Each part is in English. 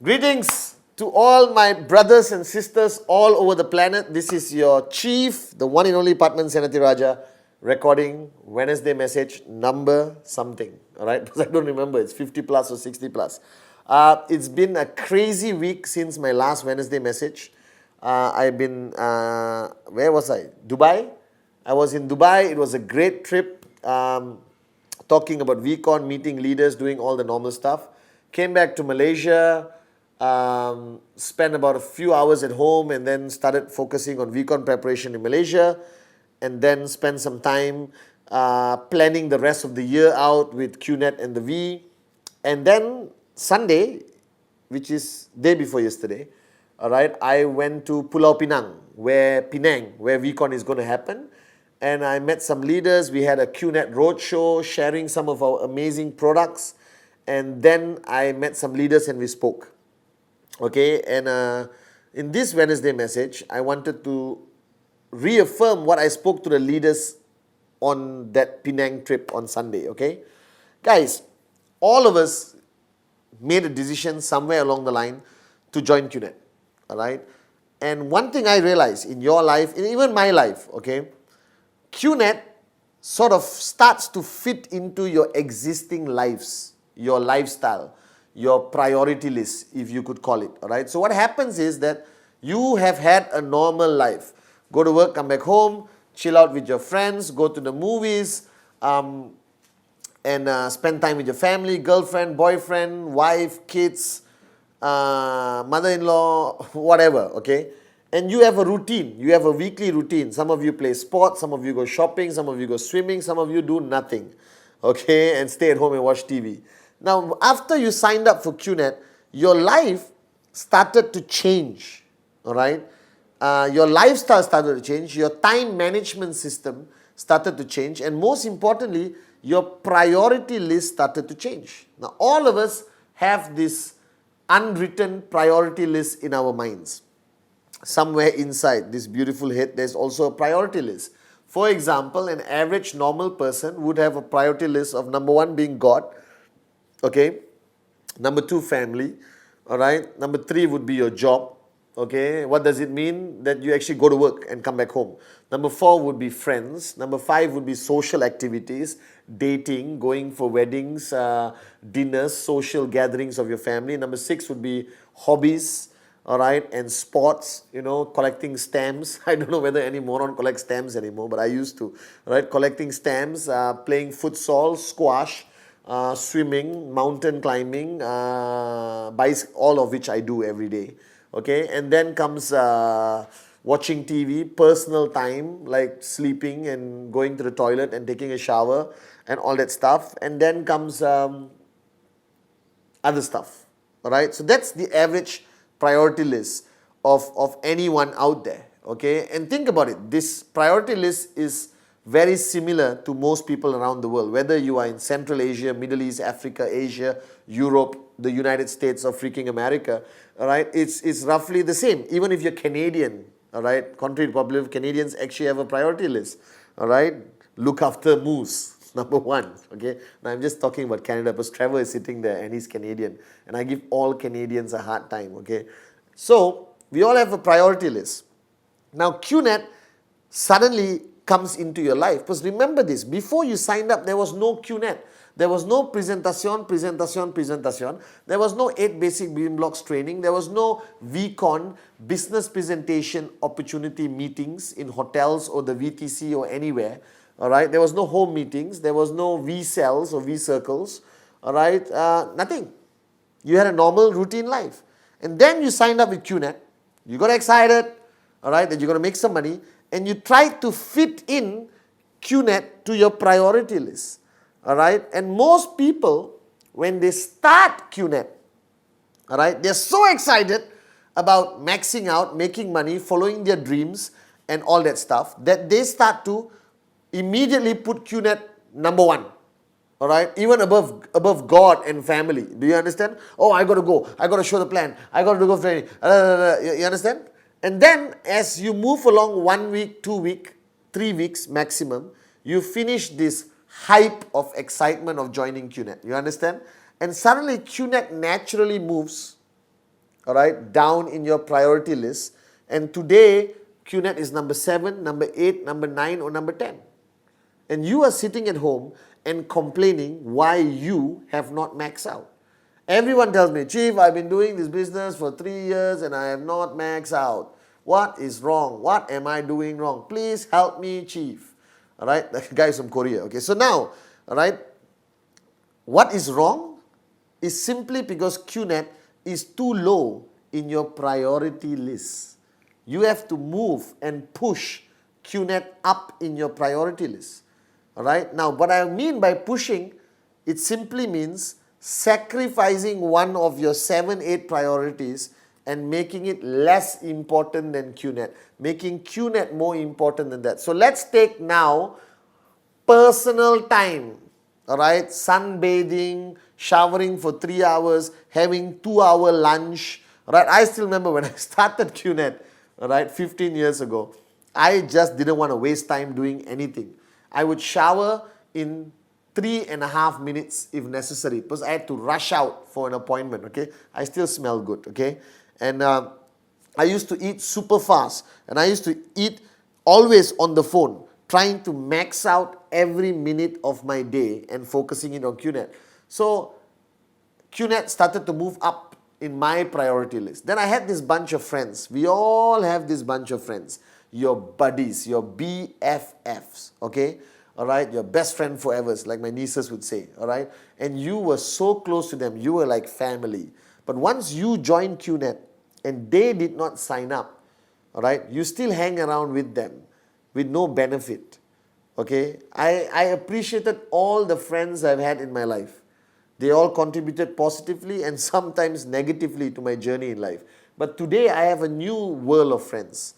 Greetings to all my brothers and sisters all over the planet. This is your chief, the one and only Pathman Senathirajah, recording Wednesday message number something. All right, because I don't remember. It's 50 plus or 60 plus. It's been a crazy week since my last Wednesday message. I've been, where was I? Dubai. I was in Dubai. It was a great trip. Talking about VCON, meeting leaders, doing all the normal stuff. Came back to Malaysia. Spent about a few hours at home and then started focusing on VCON preparation in Malaysia, and then spent some time planning the rest of the year out with QNET and the V. And then Sunday, which is day before yesterday, all right, I went to Pulau Pinang, where VCON is going to happen. And I met some leaders. We had a QNET roadshow sharing some of our amazing products. And then I met some leaders and we spoke. Okay, and in this Wednesday message, I wanted to reaffirm what I spoke to the leaders on that Penang trip on Sunday, okay? Guys, all of us made a decision somewhere along the line to join QNET, all right? And one thing I realized in your life, and even my life, okay, QNET sort of starts to fit into your existing lives, your lifestyle, your priority list, if you could call it, all right? So what happens is that you have had a normal life. Go to work, come back home, chill out with your friends, go to the movies, and spend time with your family, girlfriend, boyfriend, wife, kids, mother-in-law, whatever, okay? And you have a routine. You have a weekly routine. Some of you play sports, some of you go shopping, some of you go swimming, some of you do nothing, okay? And stay at home and watch TV. Now, after you signed up for QNET, your life started to change, all right? Your lifestyle started to change, your time management system started to change, and most importantly, your priority list started to change. Now, all of us have this unwritten priority list in our minds. Somewhere inside this beautiful head, there's also a priority list. For example, an average normal person would have a priority list of number 1 being God, okay, number 2, family, all right, number 3 would be your job, okay, what does it mean? That you actually go to work and come back home. Number 4 would be friends, number 5 would be social activities, dating, going for weddings, dinners, social gatherings of your family. Number 6 would be hobbies, all right, and sports, you know, collecting stamps. I don't know whether any moron collects stamps anymore, but I used to, right, collecting stamps, playing futsal, squash, swimming, mountain climbing, bike, all of which I do every day, okay? And then comes watching TV, personal time, like sleeping and going to the toilet and taking a shower and all that stuff. And then comes other stuff, all right? So that's the average priority list of anyone out there, okay? And think about it, this priority list is very similar to most people around the world, whether you are in Central Asia, Middle East, Africa, Asia, Europe, the United States, or freaking America, all right? It's roughly the same. Even if you're Canadian, all right, contrary to popular, Canadians actually have a priority list, all right? Look after moose, number 1, okay? Now I'm just talking about Canada because Trevor is sitting there and he's Canadian, and I give all Canadians a hard time, okay? So we all have a priority list. Now QNET suddenly comes into your life. Because remember this, before you signed up, there was no QNET. There was no presentation. There was no 8 basic building blocks training. There was no VCON, business presentation opportunity meetings in hotels or the VTC or anywhere. All right, there was no home meetings. There was no V-cells or V-circles. All right, nothing. You had a normal routine life. And then you signed up with QNET. You got excited, all right, that you're going to make some money. And you try to fit in QNET to your priority list, all right? And most people, when they start QNET, all right, they're so excited about maxing out, making money, following their dreams and all that stuff, that they start to immediately put QNET number 1, all right, even above God and family. Do you understand? Oh, I got to go. I got to show the plan. I got to go for training. You understand? And then as you move along 1 week, 2 weeks, 3 weeks maximum, you finish this hype of excitement of joining QNET. You understand? And suddenly QNET naturally moves all right, down in your priority list. And today, QNET is number 7, number 8, number 9, or number 10. And you are sitting at home and complaining why you have not maxed out. Everyone tells me, Chief, I've been doing this business for 3 years and I have not maxed out. What is wrong? What am I doing wrong? Please help me, Chief. All right, the guy is from Korea. Okay, so now, all right, what is wrong is simply because QNET is too low in your priority list. You have to move and push QNET up in your priority list. All right, now what I mean by pushing, it simply means sacrificing one of your 7, 8 priorities and making it less important than QNET, making QNET more important than that. So let's take now personal time, all right, sunbathing, showering for 3 hours, having 2-hour lunch, all right. I still remember when I started QNET, all right, 15 years ago, I just didn't want to waste time doing anything. I would shower in 3.5 minutes if necessary because I had to rush out for an appointment, okay. I still smell good, okay. And I used to eat super fast and I used to eat always on the phone, trying to max out every minute of my day and focusing it on QNET. So QNET started to move up in my priority list. Then I had this bunch of friends. We all have this bunch of friends. Your buddies, your BFFs, okay? All right, your best friend forever, like my nieces would say, all right? And you were so close to them, you were like family. But once you joined QNET and they did not sign up, all right, you still hang around with them with no benefit, okay? I appreciated all the friends I've had in my life. They all contributed positively and sometimes negatively to my journey in life. But today I have a new world of friends,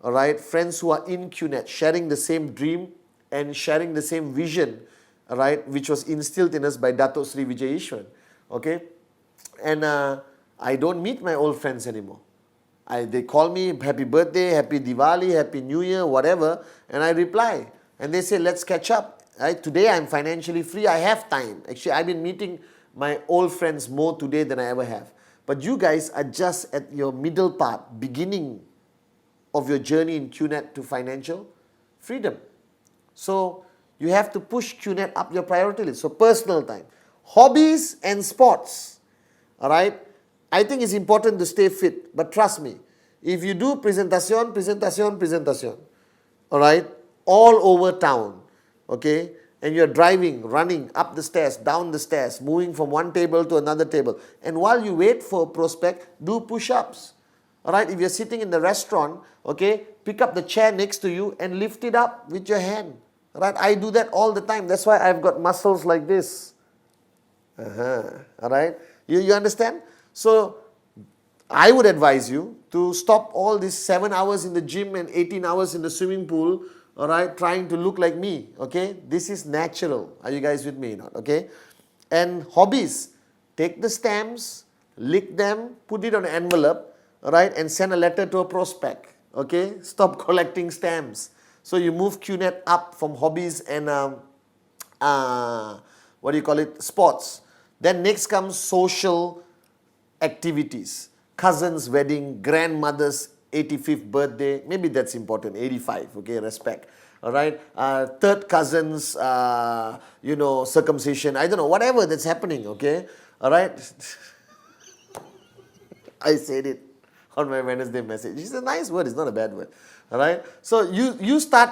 all right? Friends who are in QNET, sharing the same dream and sharing the same vision, all right, which was instilled in us by Dato Sri Vijay Ishwan, okay? And I don't meet my old friends anymore. They call me happy birthday, happy Diwali, happy New Year, whatever, and I reply. And they say, let's catch up. Right? Today I'm financially free, I have time. Actually, I've been meeting my old friends more today than I ever have. But you guys are just at your middle part, beginning of your journey in QNET to financial freedom. So you have to push QNET up your priority list. So personal time. Hobbies and sports. All right. I think it's important to stay fit. But trust me, if you do presentation, all right, all over town, okay, and you're driving, running up the stairs, down the stairs, moving from one table to another table, and while you wait for a prospect, do push-ups. All right, if you're sitting in the restaurant, okay, pick up the chair next to you and lift it up with your hand. All right, I do that all the time. That's why I've got muscles like this. All right, you understand? So I would advise you to stop all these 7 hours in the gym and 18 hours in the swimming pool, all right, trying to look like me, okay? This is natural. Are you guys with me or not, okay? And hobbies, take the stamps, lick them, put it on an envelope, all right, and send a letter to a prospect, okay? Stop collecting stamps. So you move QNET up from hobbies and, sports. Then next comes social activities. Cousin's wedding, grandmother's 85th birthday, maybe that's important, 85, okay, respect. All right, third cousin's, circumcision, I don't know, whatever that's happening, okay, all right. I said it on my Wednesday message. It's a nice word, it's not a bad word, all right. So you start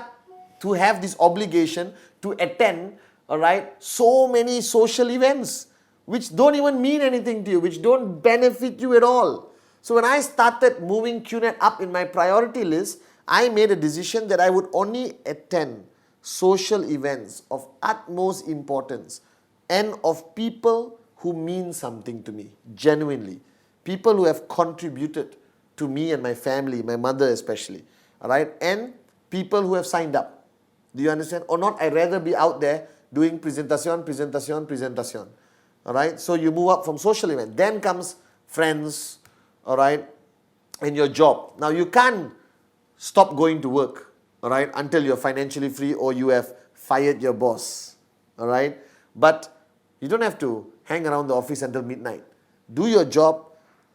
to have this obligation to attend, all right, so many social events which don't even mean anything to you, which don't benefit you at all. So when I started moving QNET up in my priority list, I made a decision that I would only attend social events of utmost importance and of people who mean something to me, genuinely. People who have contributed to me and my family, my mother especially, all right, and people who have signed up. Do you understand? Or not, I'd rather be out there doing presentation. All right, so you move up from social event. Then comes friends, all right, and your job. Now you can't stop going to work, all right, until you're financially free or you have fired your boss, all right. But you don't have to hang around the office until midnight. Do your job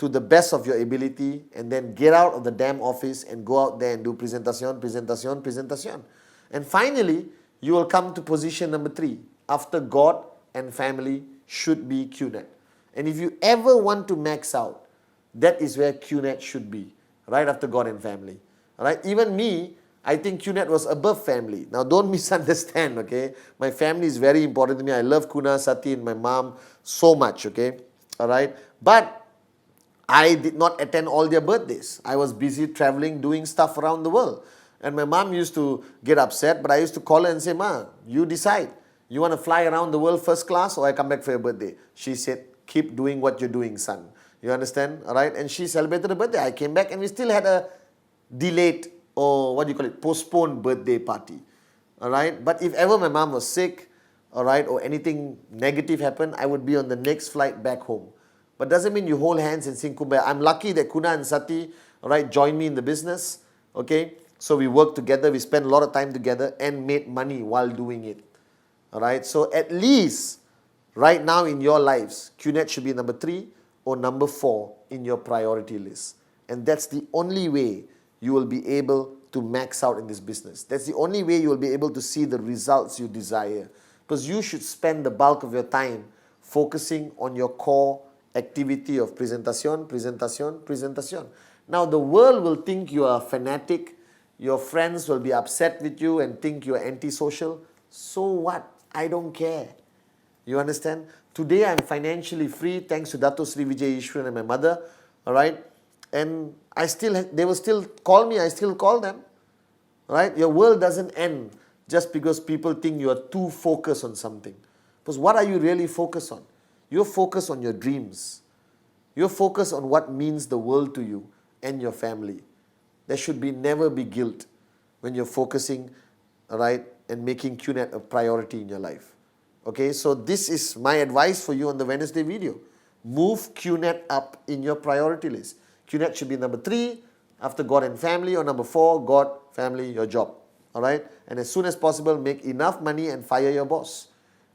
to the best of your ability, and then get out of the damn office and go out there and do presentation, presentation, presentation. And finally, you will come to position number 3. After God and family should be QNET. And if you ever want to max out, that is where QNET should be, right after God and family. Right? Even me, I think QNET was above family. Now don't misunderstand, okay? My family is very important to me. I love Kuna, Sati and my mom so much, okay? Alright? But I did not attend all their birthdays. I was busy traveling, doing stuff around the world. And my mom used to get upset, but I used to call her and say, Ma, you decide. You want to fly around the world first class or I come back for your birthday? She said, keep doing what you're doing, son. You understand? Alright? And she celebrated her birthday. I came back and we still had a delayed, or what do you call it, postponed birthday party. Alright? But if ever my mom was sick, alright, or anything negative happened, I would be on the next flight back home. But doesn't mean you hold hands and sing Kumbaya. I'm lucky that Kuna and Sati, alright, joined me in the business. Okay? So we worked together, we spent a lot of time together and made money while doing it. Alright? So at least right now in your lives, QNET should be number 3 or number 4 in your priority list. And that's the only way you will be able to max out in this business. That's the only way you will be able to see the results you desire. Because you should spend the bulk of your time focusing on your core activity of presentation, presentation, presentation. Now the world will think you are a fanatic. Your friends will be upset with you and think you are antisocial. So what? I don't care. You understand? Today I'm financially free thanks to Dato Sri Vijay Ishwaran and my mother. Alright? And they will still call me, I still call them. Right? Your world doesn't end just because people think you are too focused on something. Because what are you really focused on? You're focused on your dreams. You're focused on what means the world to you and your family. There should never be guilt when you're focusing, right, and making QNET a priority in your life. Okay, so this is my advice for you on the Wednesday video. Move QNET up in your priority list. QNET should be number 3 after God and family, or number 4, God, family, your job. Alright, and as soon as possible, make enough money and fire your boss.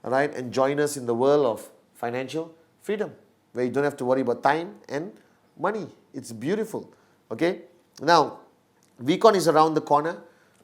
Alright, and join us in the world of financial freedom, where you don't have to worry about time and money. It's beautiful. Okay, now VCON is around the corner.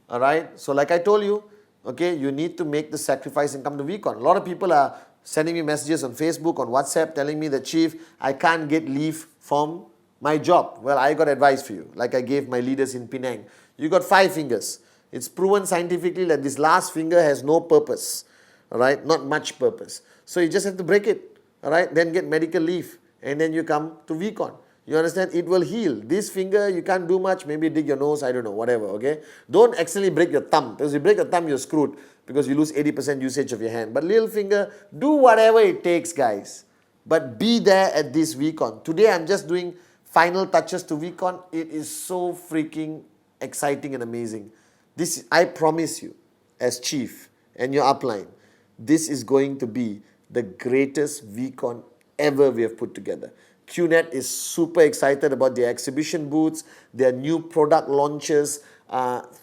Alright, so like I told you, okay, you need to make the sacrifice and come to VCON. A lot of people are sending me messages on Facebook, on WhatsApp, telling me that, Chief, I can't get leave from my job. Well, I got advice for you, like I gave my leaders in Penang. You got 5 fingers. It's proven scientifically that this last finger has no purpose. Alright, not much purpose. So you just have to break it. Alright, then get medical leave. And then you come to VCON. You understand? It will heal. This finger, you can't do much. Maybe dig your nose, I don't know, whatever, okay? Don't accidentally break your thumb. Because if you break your thumb, you're screwed. Because you lose 80% usage of your hand. But little finger, do whatever it takes, guys. But be there at this VCON. Today, I'm just doing final touches to VCON. It is so freaking exciting and amazing. This, I promise you, as chief and your upline, this is going to be the greatest VCON ever we have put together. QNET is super excited about their exhibition booths, their new product launches,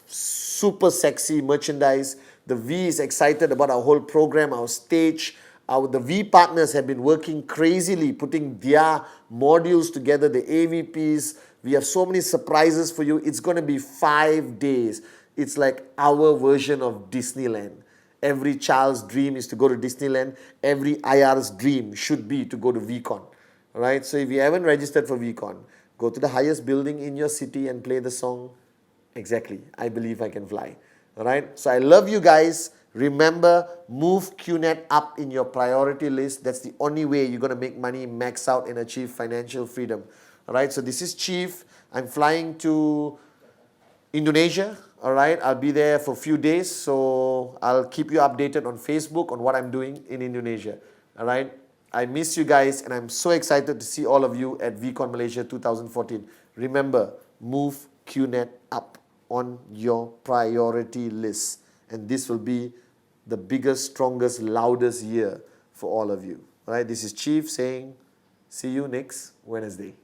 super sexy merchandise. The V is excited about our whole program, our stage. The V partners have been working crazily, putting their modules together, the AVPs. We have so many surprises for you. It's going to be 5 days. It's like our version of Disneyland. Every child's dream is to go to Disneyland. Every IR's dream should be to go to VCON. Alright, so if you haven't registered for VCON, go to the highest building in your city and play the song, exactly, I Believe I Can Fly. Alright, so I love you guys. Remember, move QNET up in your priority list. That's the only way you're going to make money, max out and achieve financial freedom. Alright, so this is Chief. I'm flying to Indonesia. Alright, I'll be there for a few days, so I'll keep you updated on Facebook on what I'm doing in Indonesia. Alright, I miss you guys and I'm so excited to see all of you at VCON Malaysia 2014. Remember, move QNET up on your priority list. And this will be the biggest, strongest, loudest year for all of you. Alright, this is Chief saying, see you next Wednesday.